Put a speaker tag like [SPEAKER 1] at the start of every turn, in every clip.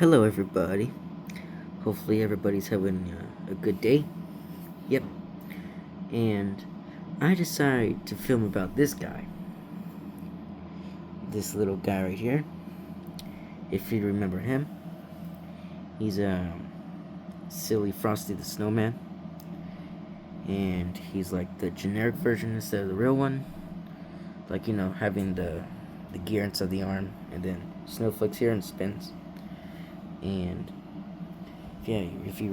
[SPEAKER 1] Hello, everybody. Hopefully, everybody's having a good day. Yep. And I decided to film about this guy. This little guy right here. If you remember him, he's a silly Frosty the Snowman. And he's like the generic version instead of the real one. Like, having the gear inside the arm and then snowflakes here and spins. And yeah, if you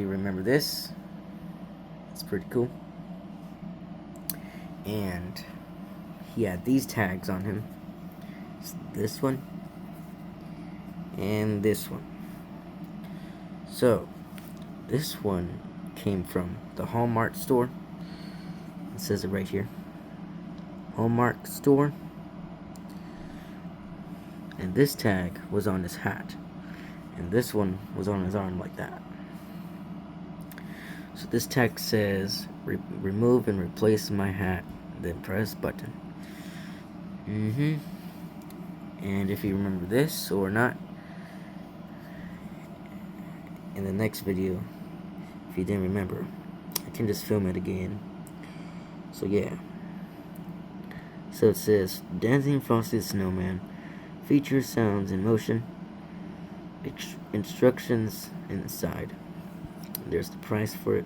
[SPEAKER 1] remember this, it's pretty cool. And he had these tags on him. This one and this one. So this one came from the Hallmark store. It says it right here. Hallmark store. And this tag was on his hat. And this one was on his arm like that. So this tag says, remove and replace my hat, then press button. And if you remember this or not, in the next video, if you didn't remember, I can just film it again. So yeah. So it says, Dancing Frosty the Snowman, features sounds in motion, instructions inside. There's the price for it,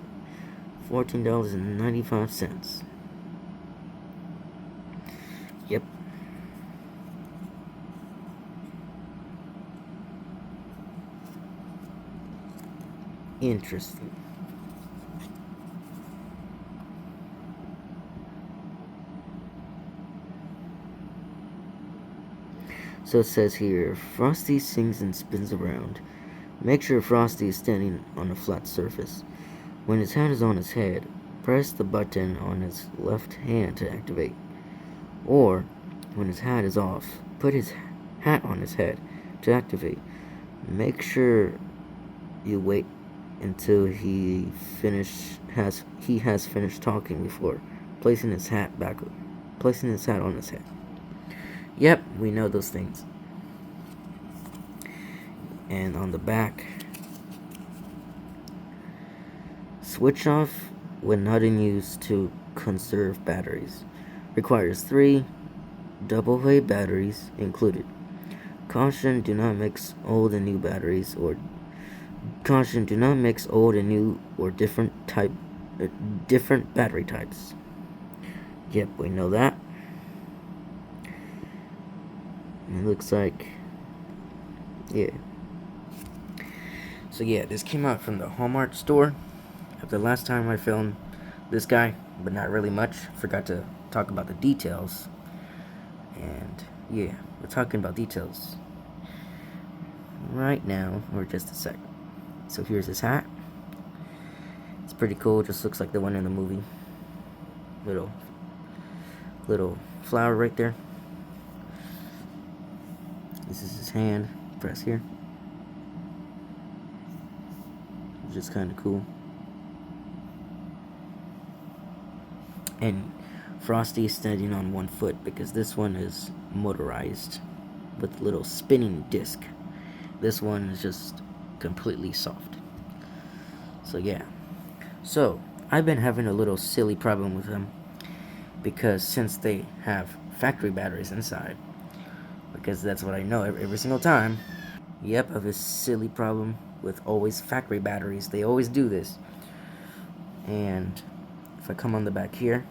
[SPEAKER 1] $14.95. Yep. Interesting. So it says here, Frosty sings and spins around. Make sure Frosty is standing on a flat surface. When his hat is on his head, press the button on his left hand to activate. Or, when his hat is off, put his hat on his head to activate. Make sure you wait until he has finished talking before placing his hat on his head. Yep, we know those things. And on the back, switch off when not in use to conserve batteries. Requires 3 AA batteries included. Caution, do not mix old and new batteries, or caution, do not mix old and new or different battery types. Yep, we know that. It looks like, yeah. So yeah, this came out from the Hallmark store. After the last time I filmed this guy, but not really much. Forgot to talk about the details. And yeah, we're talking about details right now, or just a sec. So here's his hat. It's pretty cool. Just looks like the one in the movie. Little flower right there. This is his hand. Press here. Which is kind of cool. And Frosty is standing on one foot because this one is motorized with a little spinning disc. This one is just completely soft. So yeah. So I've been having a little silly problem with them because since they have factory batteries inside, because that's what I know every single time. Yep, I have a silly problem with always factory batteries. They always do this. And if I come on the back here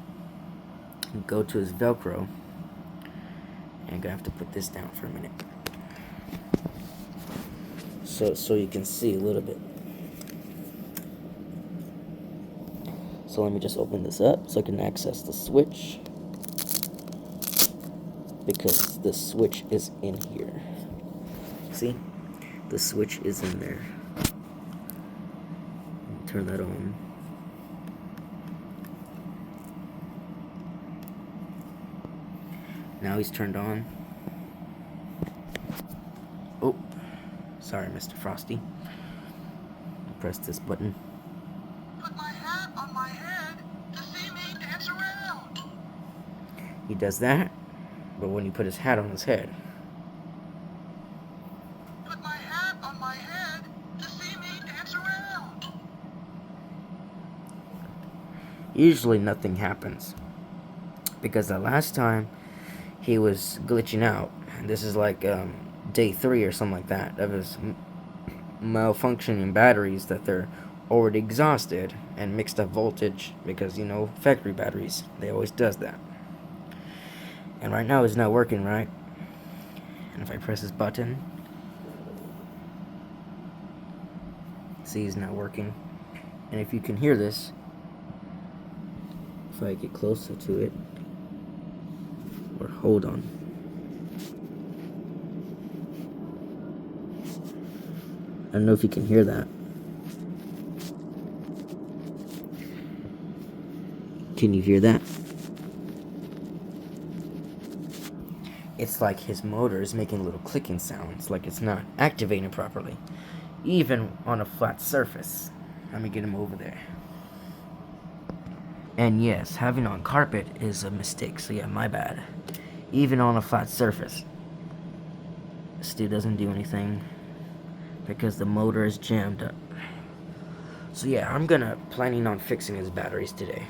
[SPEAKER 1] and go to his Velcro, and I'm gonna have to put this down for a minute so you can see a little bit. So let me just open this up so I can access the switch, because the switch is in here. See? The switch is in there. Turn that on. Now he's turned on. Oh, sorry, Mr. Frosty. Press this button.
[SPEAKER 2] Put my hat on my head to see me dance around.
[SPEAKER 1] He does that, but when you put his hat on his head.
[SPEAKER 2] Put my hat on my head to see me dance around.
[SPEAKER 1] Usually nothing happens, because the last time he was glitching out, this is like day 3 or something like that, of his malfunctioning batteries, that they're already exhausted and mixed up voltage, because you know, factory batteries, they always does that. And right now it's not working right. And if I press this button, see, it's not working. And if you can hear this, if I get closer to it, or hold on, I don't know if you can hear that. Can you hear that? It's like his motor is making little clicking sounds, like it's not activating properly, even on a flat surface. Let me get him over there. And yes, having on carpet is a mistake, so yeah, my bad. Even on a flat surface, still doesn't do anything because the motor is jammed up. So yeah, I'm planning on fixing his batteries today.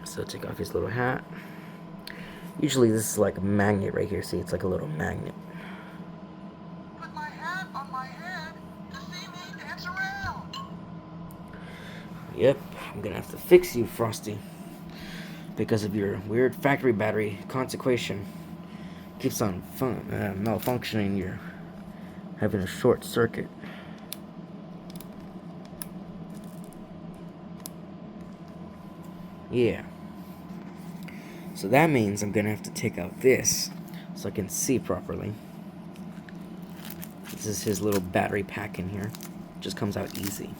[SPEAKER 1] So take off his little hat. Usually this is like a magnet right here. See, it's like a little magnet.
[SPEAKER 2] Put my hat on my head to see me dance around.
[SPEAKER 1] Yep, I'm gonna have to fix you, Frosty, because of your weird factory battery consecration. Keeps on malfunctioning. You're having a short circuit. Yeah. So that means I'm gonna have to take out this so I can see properly. This is his little battery pack in here. Just comes out easy.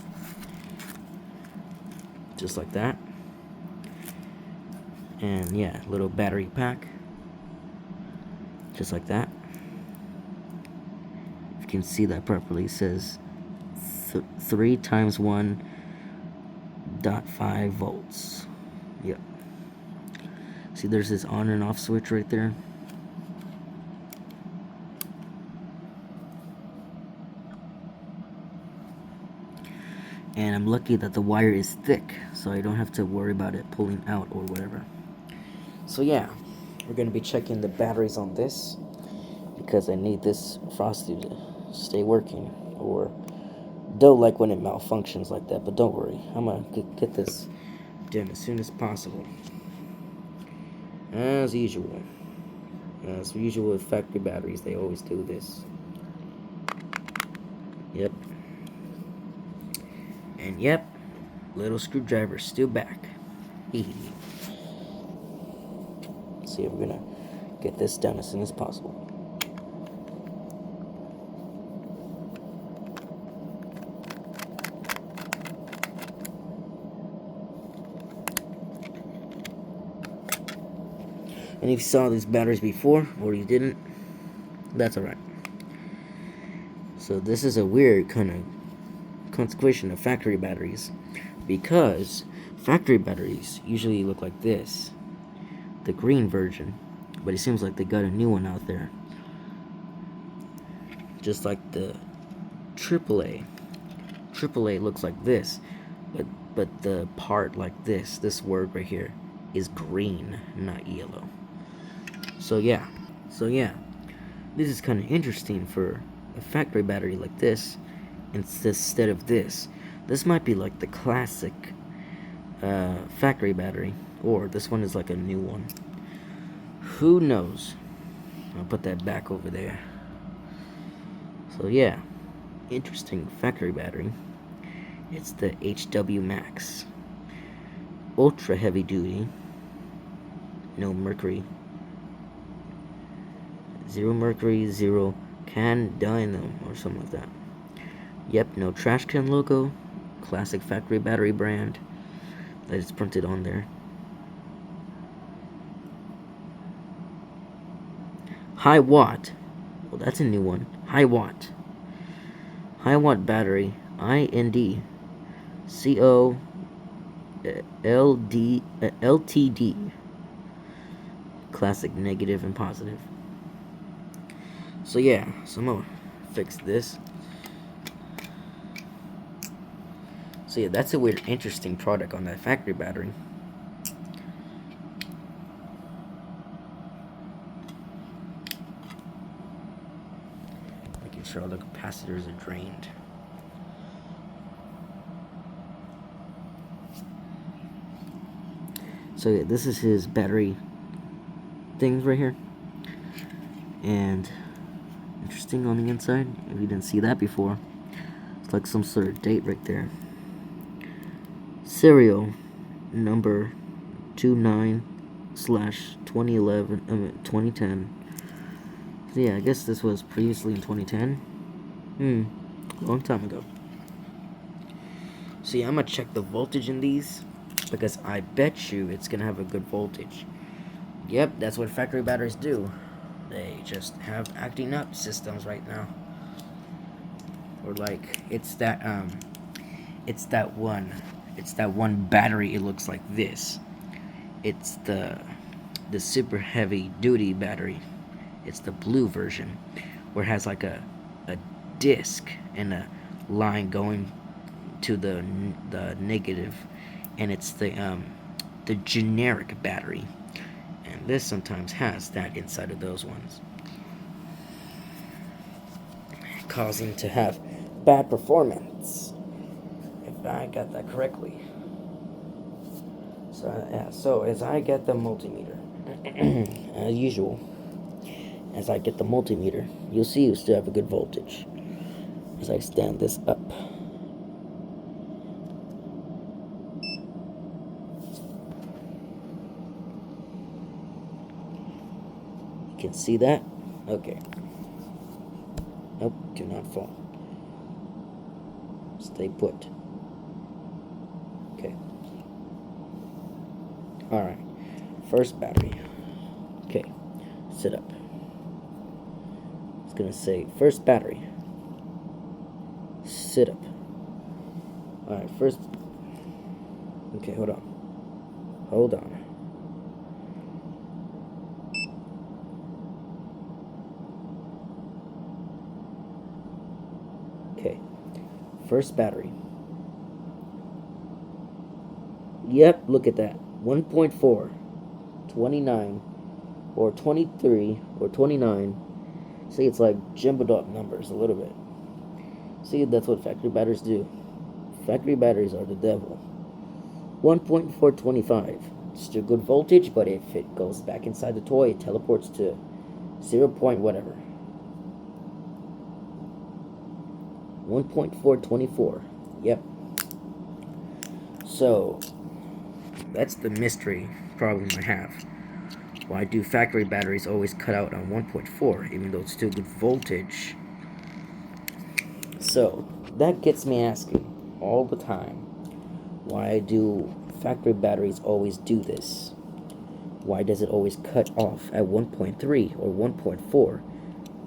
[SPEAKER 1] Just like that. And yeah, little battery pack. Just like that. If you can see that properly, it says 3 times 1.5 volts. Yep. See, there's this on and off switch right there. And I'm lucky that the wire is thick, so I don't have to worry about it pulling out or whatever. So yeah, we're going to be checking the batteries on this, because I need this Frosty to stay working, or don't like when it malfunctions like that, but don't worry, I'm going to get this done as soon as possible. As usual. As usual with factory batteries, they always do this. Yep. And yep, little screwdriver still back. See, we're gonna get this done as soon as possible. And if you saw these batteries before, or you didn't, that's alright. So this is a weird kind of consequence of factory batteries, because factory batteries usually look like this, the green version, but it seems like they got a new one out there, just like the AAA. AAA looks like this, but the part like this word right here, is green, not yellow. So yeah, this is kind of interesting for a factory battery like this instead of this. This might be like the classic factory battery, or this one is like a new one. Who knows? I'll put that back over there. So yeah, interesting factory battery. It's the HW Max, ultra heavy duty, no mercury, 0 mercury, 0 cadmium, or something like that. Yep, no trash can logo, classic factory battery brand that is printed on there. High watt, well, that's a new one. High watt battery, IND LTD, classic negative and positive. So yeah, so I'm gonna fix this. So yeah, that's a weird, interesting product on that factory battery. Making sure all the capacitors are drained. So yeah, this is his battery things right here. And interesting on the inside, if you didn't see that before, it's like some sort of date right there. Serial number 29/2011 2010. So yeah, I guess this was previously in 2010. Long time ago. So yeah, I'm gonna check the voltage in these because I bet you it's gonna have a good voltage. Yep, that's what factory batteries do. They just have acting up systems right now. Or like it's that one battery. It looks like this. It's the super heavy duty battery. It's the blue version where it has like a disc and a line going to the negative, and it's the generic battery. And this sometimes has that inside of those ones, causing to have bad performance, if I got that correctly. So yeah, so as I get the multimeter, as usual, as I get the multimeter, you'll see you still have a good voltage. As I stand this up, you can see that. Okay. Nope, do not fall. Stay put. Okay. Alright. First battery. Okay. Sit up. It's gonna say first battery. Sit up. Alright, first. Okay, hold on. Hold on. Okay. First battery. Yep, look at that. 1.4, 29, or 23, or 29. See, it's like jumbled up numbers a little bit. See, that's what factory batteries do. Factory batteries are the devil. 1.425. Still good voltage, but if it goes back inside the toy, it teleports to 0. Whatever. 1.424. Yep. So, that's the mystery problem I have. Why do factory batteries always cut out on 1.4, even though it's still good voltage? So, that gets me asking all the time, why do factory batteries always do this? Why does it always cut off at 1.3 or 1.4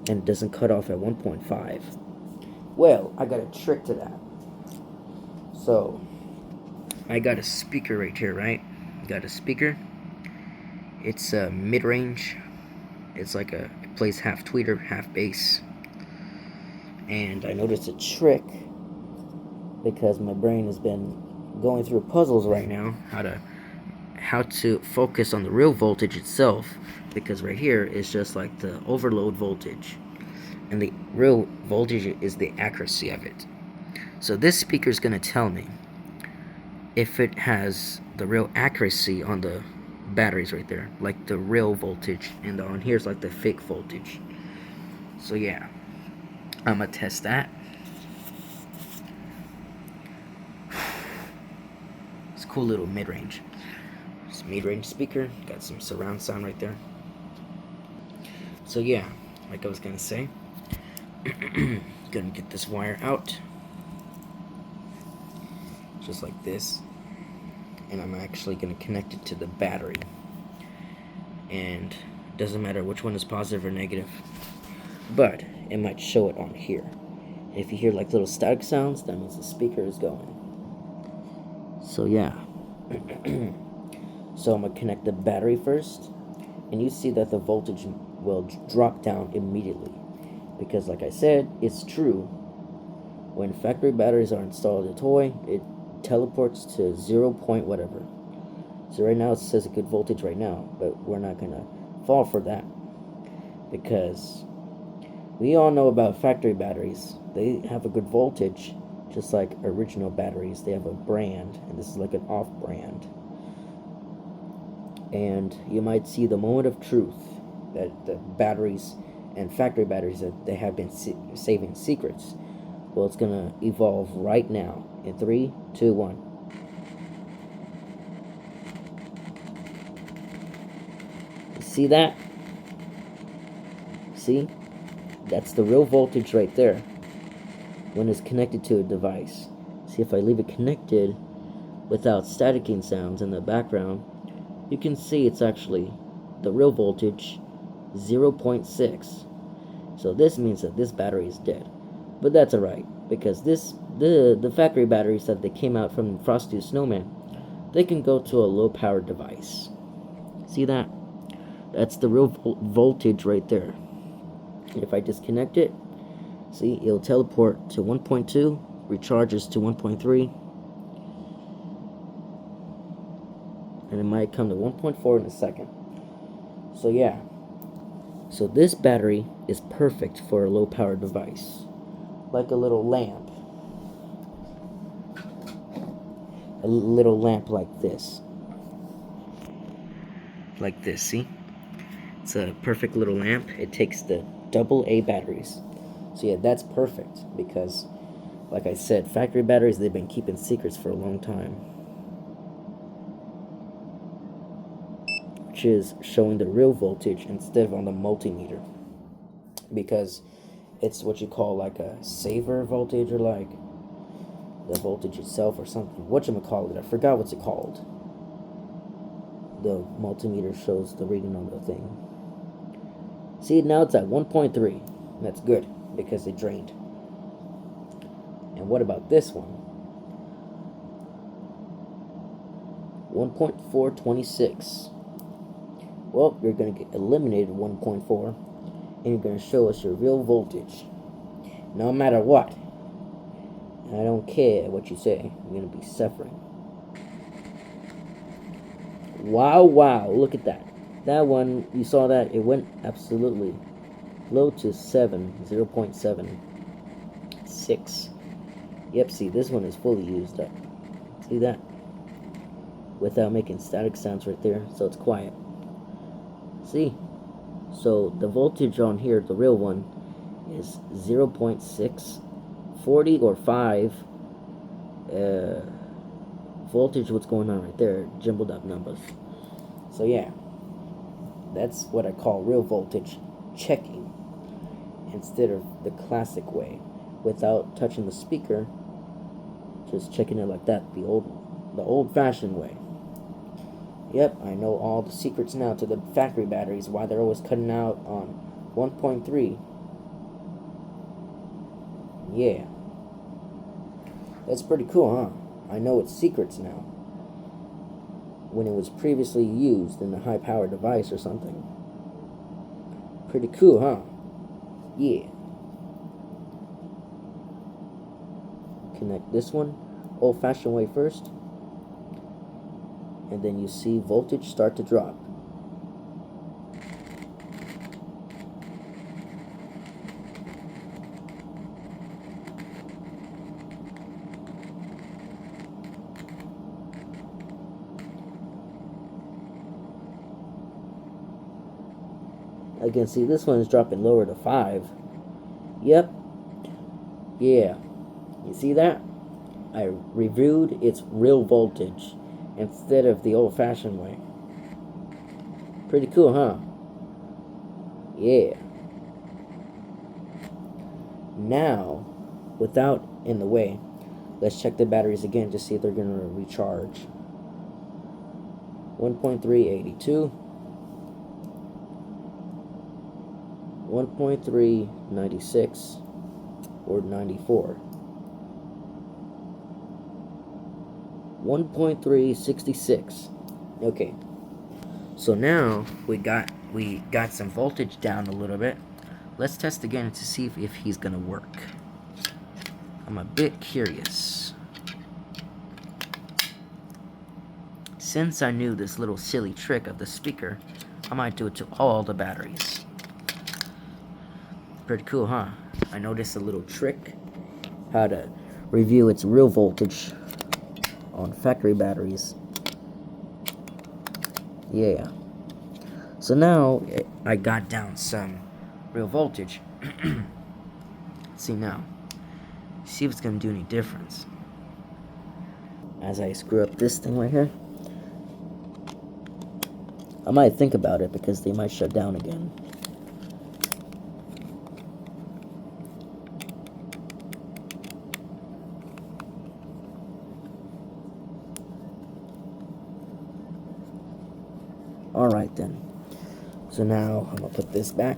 [SPEAKER 1] and doesn't cut off at 1.5? Well, I got a trick to that. So, I got a speaker right here, right? Got a speaker. It's mid-range. It's like it plays half tweeter, half bass. And I noticed a trick because my brain has been going through puzzles right now, how to focus on the real voltage itself, because right here is just like the overload voltage, and the real voltage is the accuracy of it. So this speaker is going to tell me if it has the real accuracy on the batteries right there, like the real voltage, and on here's like the fake voltage. So yeah, I'm gonna test that. It's a cool little mid-range. It's mid-range speaker, got some surround sound right there. So yeah, like I was gonna say, gonna get this wire out, just like this, and I'm actually gonna connect it to the battery. And it doesn't matter which one is positive or negative, but it might show it on here. And if you hear like little static sounds, that means the speaker is going. So yeah. So I'm gonna connect the battery first, and you see that the voltage will drop down immediately. Because like I said, it's true. When factory batteries are installed in a toy, it teleports to 0 point whatever. So right now it says a good voltage right now, but we're not gonna fall for that. Because we all know about factory batteries. They have a good voltage, just like original batteries. They have a brand, and this is like an off brand. And you might see the moment of truth that the batteries and factory batteries that they have been saving secrets. Well, it's gonna evolve right now in 3, 2, 1. See that? See? That's the real voltage right there when it's connected to a device. See, if I leave it connected without staticking sounds in the background, you can see it's actually the real voltage 0.6. So this means that this battery is dead. But that's alright, because the factory batteries that they came out from Frosty Snowman, they can go to a low power device. See that? That's the real voltage right there. And if I disconnect it, see, it'll teleport to 1.2, recharges to 1.3, and it might come to 1.4 in a second. So yeah. So this battery is perfect for a low power device. Like a little lamp. A little lamp like this. Like this, see? It's a perfect little lamp. It takes the AA batteries. So yeah, that's perfect because, like I said, factory batteries, they've been keeping secrets for a long time. Which is showing the real voltage instead of on the multimeter. Because it's what you call like a saver voltage, or like the voltage itself or something. Whatchamacallit, I forgot what's it called. The multimeter shows the reading on the thing. See, now it's at 1.3. That's good because it drained. And what about this one? 1.426. Well, you're going to get eliminated 1.4, and you're going to show us your real voltage. No matter what. I don't care what you say. You're going to be suffering. Wow, wow, look at that. That one, you saw that, it went absolutely low to 0.76. Yep, see, this one is fully used up. See that? Without making static sounds right there, so it's quiet. See? So the voltage on here, the real one, is 0.640 or 5 voltage. What's going on right there? Jumbled up numbers. So yeah, that's what I call real voltage checking instead of the classic way, without touching the speaker, just checking it like that, the old-fashioned way. Yep, I know all the secrets now to the factory batteries, why they're always cutting out on 1.3. Yeah. That's pretty cool, huh? I know its secrets now. When it was previously used in a high-powered device or something. Pretty cool, huh? Yeah. Connect this one old-fashioned way first. And then you see voltage start to drop. Again, see, this one is dropping lower to 5. Yep. Yeah. You see that? I reviewed its real voltage instead of the old-fashioned way. Pretty cool, huh? Yeah. Now, without in the way, let's check the batteries again to see if they're going to recharge. 1.382. 1.396 or 94. 1.366. Okay. So now we got some voltage down a little bit. let's test again to see if he's gonna work. I'm a bit curious. Since I knew this little silly trick of the speaker, I might do it to all the batteries. Pretty cool, huh? I noticed a little trick, how to review its real voltage on factory batteries. Yeah. So now I got down some real voltage. See now. See if it's gonna do any difference. As I screw up this thing right here, I might think about it because they might shut down again. Alright then. So now I'm gonna put this back.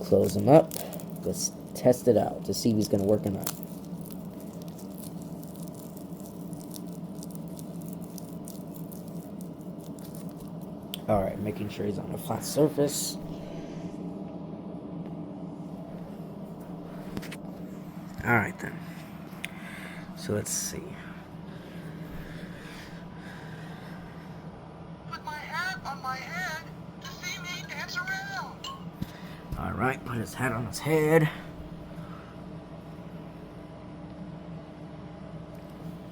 [SPEAKER 1] Close them up. Let's test it out to see if he's gonna work or not. Alright, making sure he's on a flat surface. Alright then. So let's see.
[SPEAKER 2] Put my hat on my head to see me dance around.
[SPEAKER 1] Alright, put his hat on his head.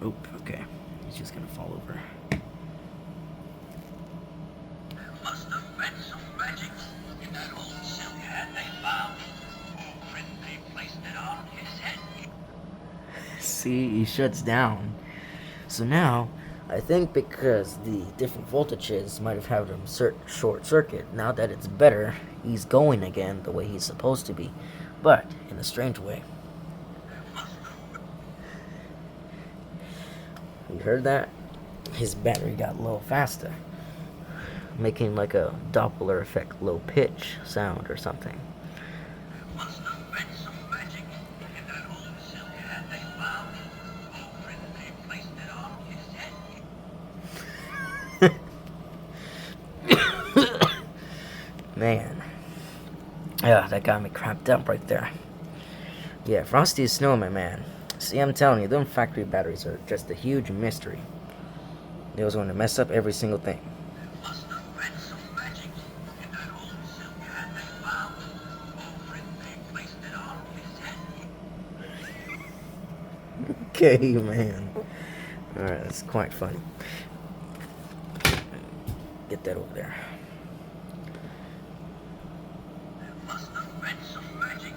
[SPEAKER 1] Oop, okay. He's just gonna fall over.
[SPEAKER 2] Must have been some magic in that old silk hat they found. When they placed it on his head.
[SPEAKER 1] See, he shuts down. So now, I think because the different voltages might have had him short circuit, now that it's better, he's going again the way he's supposed to be. But, in a strange way. You heard that? His battery got low faster, making like a Doppler effect low pitch sound or something.
[SPEAKER 2] Must have been some magic in that old silk hat they found. When they placed it on his head.
[SPEAKER 1] Man. Yeah, that got me cramped up right there. Yeah, Frosty is Snowman, man. See, I'm telling you, them factory batteries are just a huge mystery. They was going to mess up every single thing.
[SPEAKER 2] Must have been some magic in that old silk hat they found. When they placed it on his head.
[SPEAKER 1] Okay, man. Alright, that's quite funny. Get that over there.
[SPEAKER 2] Must have been some magic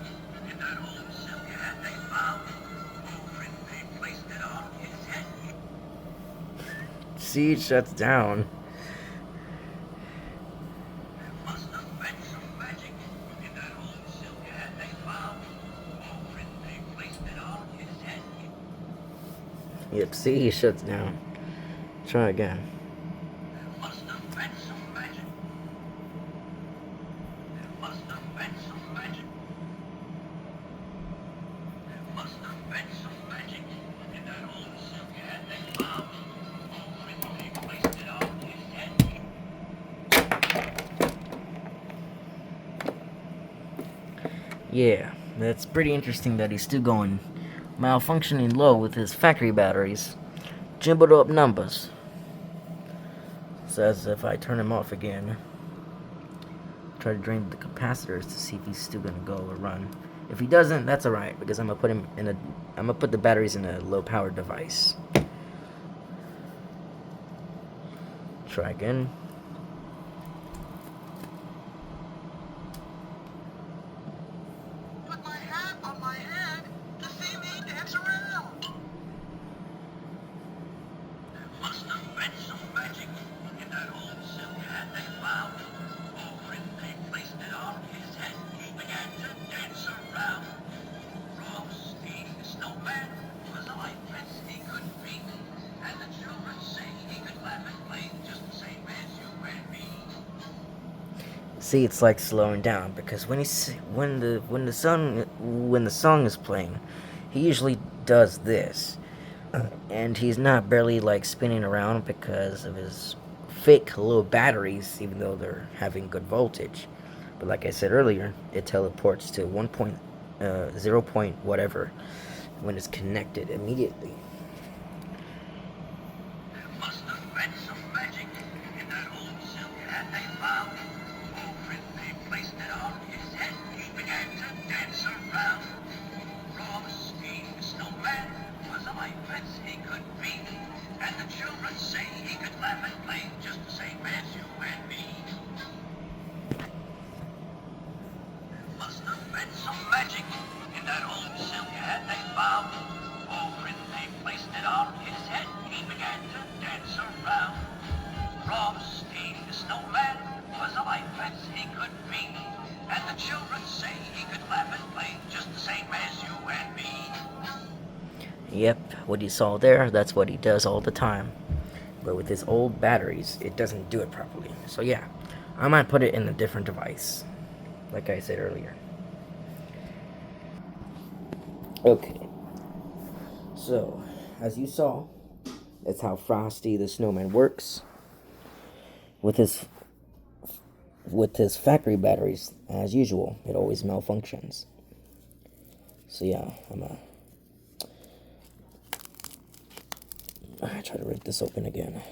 [SPEAKER 2] in that old silk hat they found. When they placed it on his head.
[SPEAKER 1] See, it shuts down.
[SPEAKER 2] Must have been some magic in that old silk hat they found. When they placed it on his head.
[SPEAKER 1] Yep, see, he shuts down. Try again.
[SPEAKER 2] Must have been some magic. Must have been some magic. Must have been some magic in that old silk hat they found. When they placed it on his head.
[SPEAKER 1] Yeah, that's pretty interesting that he's still going malfunctioning low with his factory batteries. Jumbled up numbers. So as if I turn him off again, try to drain the capacitors to see if he's still gonna go or run. If he doesn't, that's alright, because I'm gonna put the batteries in a low power device. Try again.
[SPEAKER 2] Put my hat on my head to see me dance around. Must have been some magic in that old silk hat they found. When they placed it on his head, he began to dance around. Frosty, the Snowman, was a light prince he could be. And the children say he could laugh and play just the same as you and me.
[SPEAKER 1] See, it's like slowing down because when the song is playing, he usually does this. And he's not barely like spinning around because of his fake low batteries, even though they're having good voltage. But like I said earlier, it teleports to 0 point whatever when it's connected immediately.
[SPEAKER 2] There must have been some magic in that old silk hat they found. Oh, when they placed it on his head, he began to dance around. Frosty, the Snowman, was a light prince he could be. And the children say he could laugh and play just the same as you and me. There must have been some magic in that old silk hat they found. Oh, when they placed it on his head, he began to dance around. Frosty, the Snowman, was a light prince he could be. And the children say he could laugh and play just the same as you and me.
[SPEAKER 1] Yep, what you saw there, that's what he does all the time. But with his old batteries, it doesn't do it properly. So yeah, I might put it in a different device, like I said earlier. Okay, so as you saw, that's how Frosty the Snowman works with his factory batteries. As usual, it always malfunctions. So yeah, I try to rip this open again.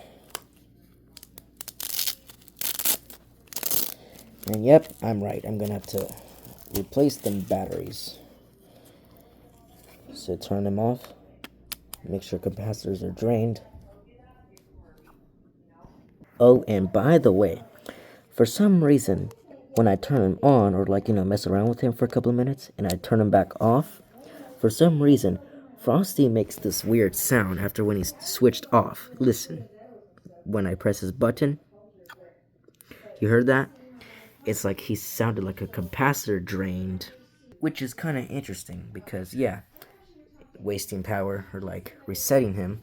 [SPEAKER 1] And yep, I'm right. I'm gonna have to replace them batteries. So turn them off. Make sure capacitors are drained. Oh, and by the way, for some reason, when I turn him on or mess around with him for a couple of minutes and I turn him back off, for some reason, Frosty makes this weird sound after when he's switched off. Listen, when I press his button, you heard that? It's like he sounded like a capacitor drained, which is kind of interesting because, yeah, wasting power or like resetting him.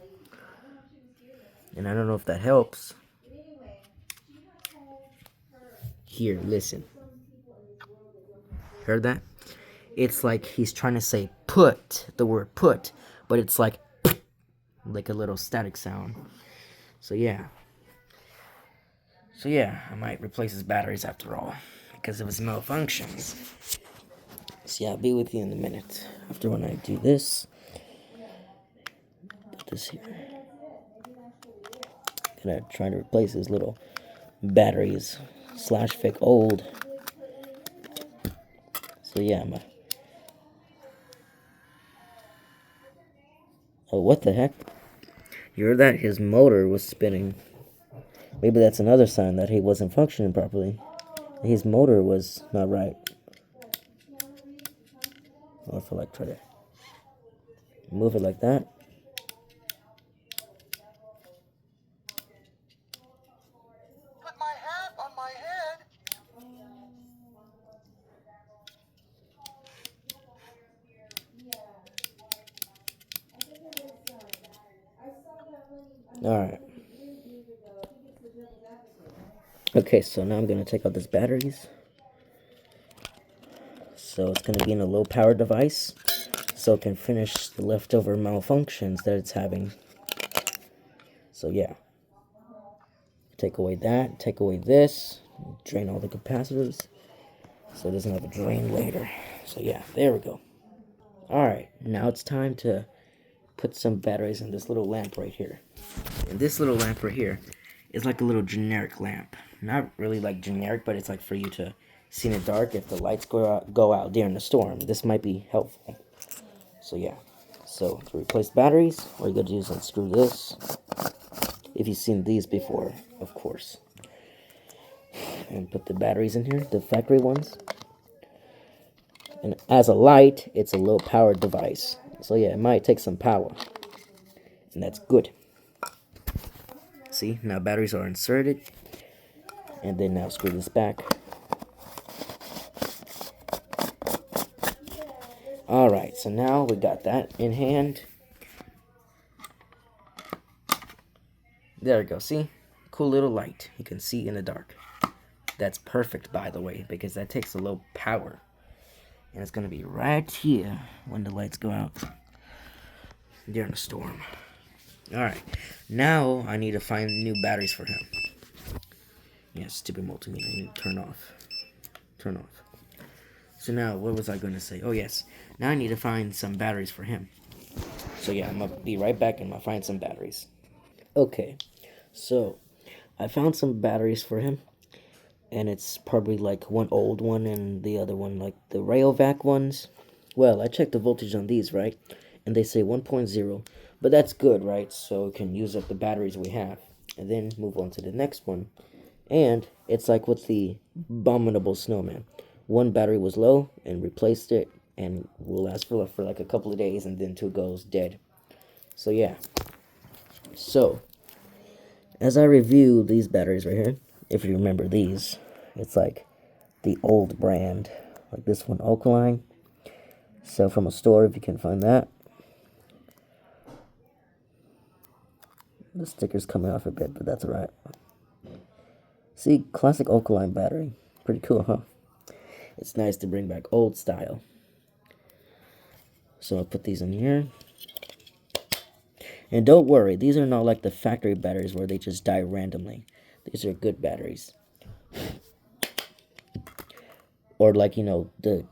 [SPEAKER 1] And I don't know if that helps. Here, listen. Heard that? It's like he's trying to say put, the word put, but it's like a little static sound. So yeah. I might replace his batteries after all because of his malfunctions. So yeah, I'll be with you in a minute. After when I do this, put this here. Gonna try to replace his little batteries / fake old. So yeah, oh, what the heck? You heard that? His motor was spinning. Maybe that's another sign that he wasn't functioning properly. His motor was not right. Or if I try to move it like that.
[SPEAKER 2] Put my hat on my head.
[SPEAKER 1] Alright. Okay, so now I'm going to take out these batteries. So it's going to be in a low power device. So it can finish the leftover malfunctions that it's having. So yeah. Take away that. Take away this. Drain all the capacitors. So it doesn't have a drain later. So yeah, there we go. Alright, now it's time to put some batteries in this little lamp right here. And this little lamp right here is like a little generic lamp. Not really like generic, but it's like for you to see in the dark if the lights go out during the storm. This might be helpful. So yeah. So to replace batteries, all you gotta do is unscrew this. If you've seen these before, of course. And put the batteries in here, the factory ones. And as a light, it's a low powered device. So yeah, it might take some power. And that's good. See, now batteries are inserted. And then now screw this back. Alright, so now we got that in hand. There we go, see? Cool little light. You can see in the dark. That's perfect, by the way, because that takes a low power. And it's going to be right here when the lights go out during a storm. Alright, now I need to find new batteries for him. Yeah, stupid multimeter, I need to turn off. Turn off. So now, what was I going to say? Oh yes, now I need to find some batteries for him. So yeah, I'm going to be right back and I'm going to find some batteries. Okay, so I found some batteries for him. And it's probably like one old one and the other one like the Rayovac ones. Well, I checked the voltage on these, right? And they say 1.0, but that's good, right? So we can use up the batteries we have. And then move on to the next one. And it's like with the abominable snowman. One battery was low and replaced it and will last for like a couple of days and then two goes dead. So yeah. So, as I review these batteries right here, if you remember these, it's like the old brand, like this one, Alkaline. Sell from a store if you can find that. The sticker's coming off a bit, but that's alright. See, classic Alkaline battery. Pretty cool, huh? It's nice to bring back old style. So I'll put these in here. And don't worry, these are not like the factory batteries where they just die randomly. These are good batteries. Or like, you know, the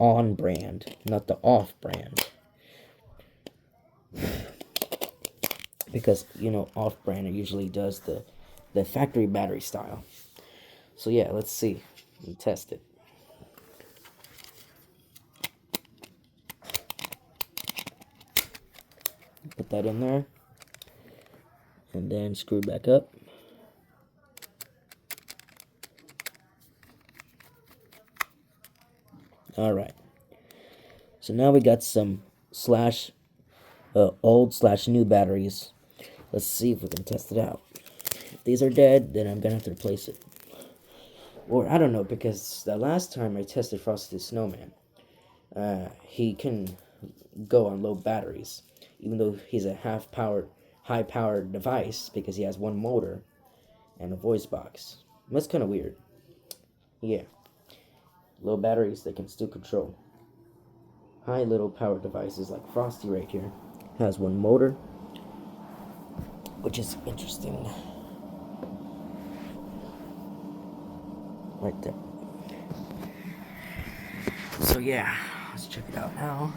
[SPEAKER 1] on brand, not the off brand. Because, you know, off brand it usually does the factory battery style. So yeah, let's see. Let me test it. Put that in there. And then screw back up. Alright. So now we got some old/new batteries. Let's see if we can test it out. If these are dead, then I'm gonna have to replace it. Or I don't know, because the last time I tested Frosty the Snowman, he can go on low batteries, even though he's a high-powered device because he has one motor and a voice box. That's kind of weird. Yeah, low batteries they can still control. High little power devices like Frosty right here has one motor, which is interesting. Right there. So yeah, let's check it out now.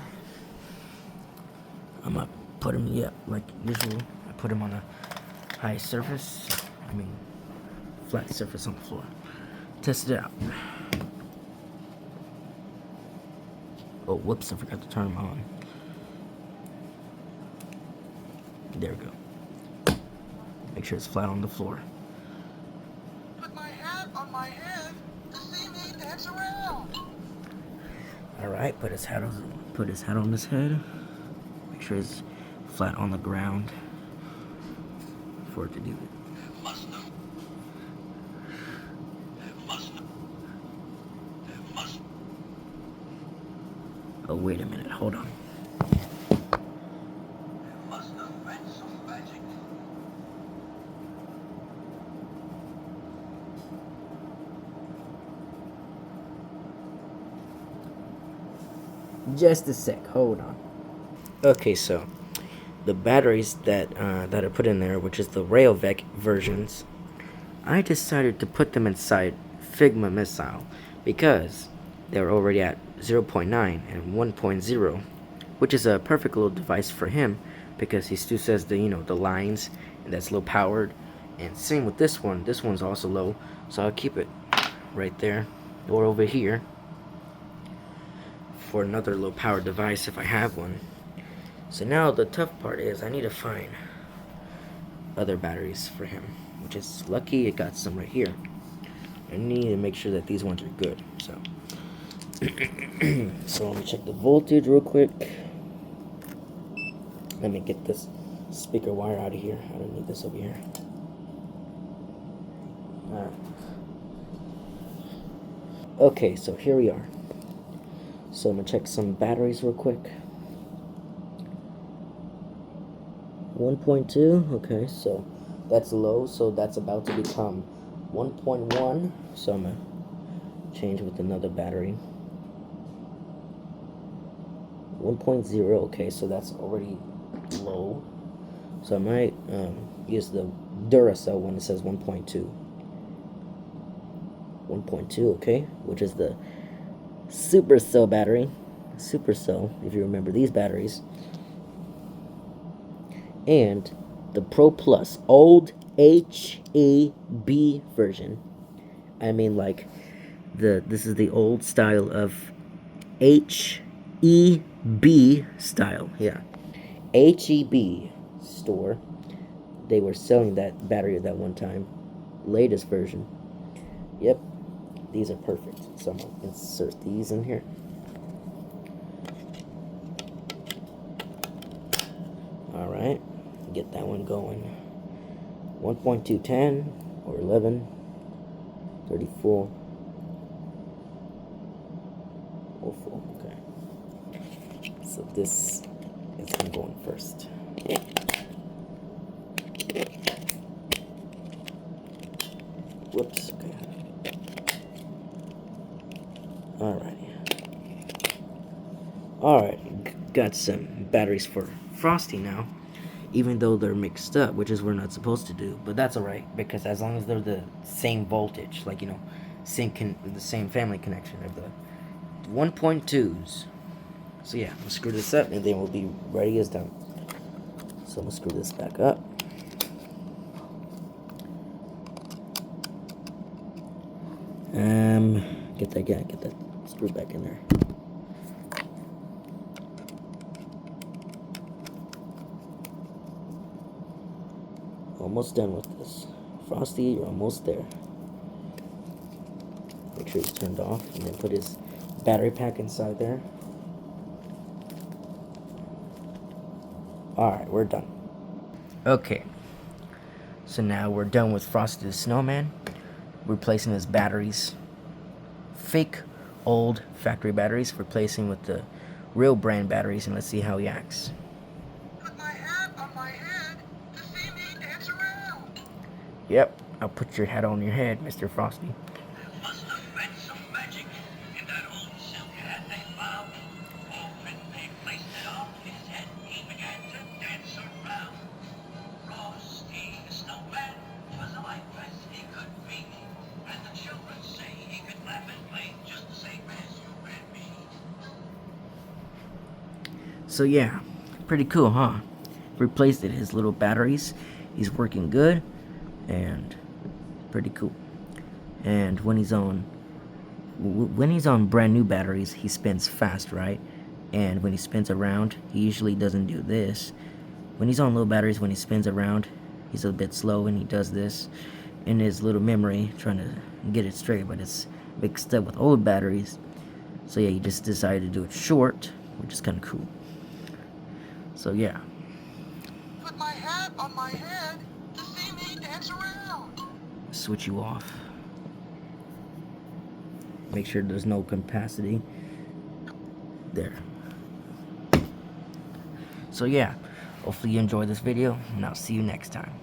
[SPEAKER 1] I'm gonna put him, yeah, like usual. I put him on a high surface. I mean, flat surface on the floor. Test it out. Oh, whoops, I forgot to turn them on. There we go. Make sure it's flat on the floor.
[SPEAKER 2] Put my hat on my head to see me dance around.
[SPEAKER 1] Alright, put his hat on his head. Make sure it's flat on the ground for it to do it.
[SPEAKER 2] Must know. Must know. Must.
[SPEAKER 1] Oh, wait a minute, hold on.
[SPEAKER 2] Must have been some magic.
[SPEAKER 1] Just a sec, hold on. Okay, so the batteries that I put in there, which is the Rayovac versions, I decided to put them inside Figma Missile because they're already at 0.9 and 1.0, which is a perfect little device for him because he still says the lines and that's low powered. And same with this one. This one's also low, so I'll keep it right there or over here for another low powered device if I have one. So now the tough part is I need to find other batteries for him, which is lucky I got some right here. I need to make sure that these ones are good. So so let me check the voltage real quick. Let me get this speaker wire out of here. I don't need this over here. Alright. Okay, so here we are. So I'm gonna check some batteries real quick. 1.2, okay, so that's low, so that's about to become 1.1. So I'm gonna change with another battery. 1.0, okay, so that's already slow. So I might use the Duracell one that says 1.2. 1.2, okay, which is the Supercell battery. Supercell, if you remember these batteries. And the Pro Plus, old HEB version. I mean, like, this is the old style of HEB style. Yeah, HEB store. They were selling that battery at that one time. Latest version. Yep, these are perfect. So I'm gonna insert these in here. All right, get that one going. 1.210 or 11, 34, 04. Okay. So this is going first. Whoops. Okay. Alright, got some batteries for Frosty now, even though they're mixed up, which is we're not supposed to do, but that's alright, because as long as they're the same voltage, like, you know, the same family connection of the 1.2s. So yeah, we'll screw this up, and then we'll be ready as done. So I'm gonna screw this back up. Get that screw back in there. Almost done with this. Frosty, you're almost there. Make sure he's turned off, and then put his battery pack inside there. Alright, we're done. Okay. So now we're done with Frosty the Snowman. Replacing his batteries. Fake old factory batteries, replacing with the real brand batteries, and let's see how he acts.
[SPEAKER 2] Put my hat on my head to see me dance around.
[SPEAKER 1] Yep, I'll put your hat on your head, Mr. Frosty.
[SPEAKER 2] There must have been some magic in that old silk hat they found. Oh, when they placed it on his head, he began to dance around. Frosty the Snowman was the lightest he could be. And the children say he could laugh and play just the same as you and me.
[SPEAKER 1] So yeah, pretty cool, huh? Replaced it, his little batteries. He's working good, and pretty cool. And when he's on brand new batteries, he spins fast, right? And when he spins around, he usually doesn't do this. When he's on low batteries, when he spins around, he's a bit slow, and he does this in his little memory, trying to get it straight, but it's mixed up with old batteries. So yeah, he just decided to do it short, which is kind of cool. So yeah.
[SPEAKER 2] Put my hat on my head to see me dance around.
[SPEAKER 1] Switch you off. Make sure there's no capacity. There. So yeah, hopefully you enjoyed this video, and I'll see you next time.